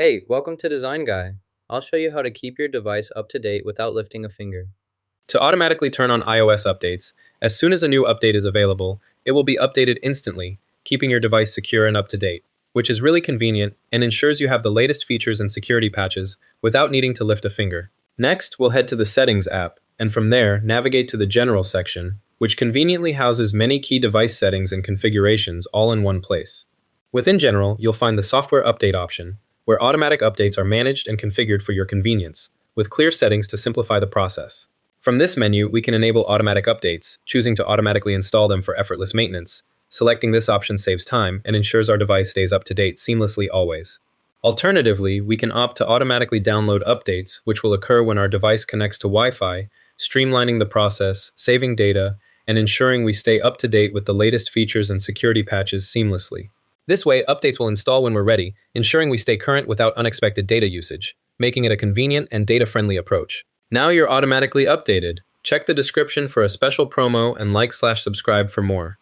Hey, welcome to Design Guy. I'll show you how to keep your device up to date without lifting a finger. To automatically turn on iOS updates, as soon as a new update is available, it will be updated instantly, keeping your device secure and up to date, which is really convenient and ensures you have the latest features and security patches without needing to lift a finger. Next, we'll head to the Settings app, and from there, navigate to the General section, which conveniently houses many key device settings and configurations all in one place. Within General, you'll find the Software Update option, where automatic updates are managed and configured for your convenience, with clear settings to simplify the process. From this menu, we can enable automatic updates, choosing to automatically install them for effortless maintenance. Selecting this option saves time and ensures our device stays up to date seamlessly always. Alternatively, we can opt to automatically download updates, which will occur when our device connects to Wi-Fi, streamlining the process, saving data, and ensuring we stay up to date with the latest features and security patches seamlessly. This way, updates will install when we're ready, ensuring we stay current without unexpected data usage, making it a convenient and data-friendly approach. Now you're automatically updated. Check the description for a special promo and like/subscribe for more.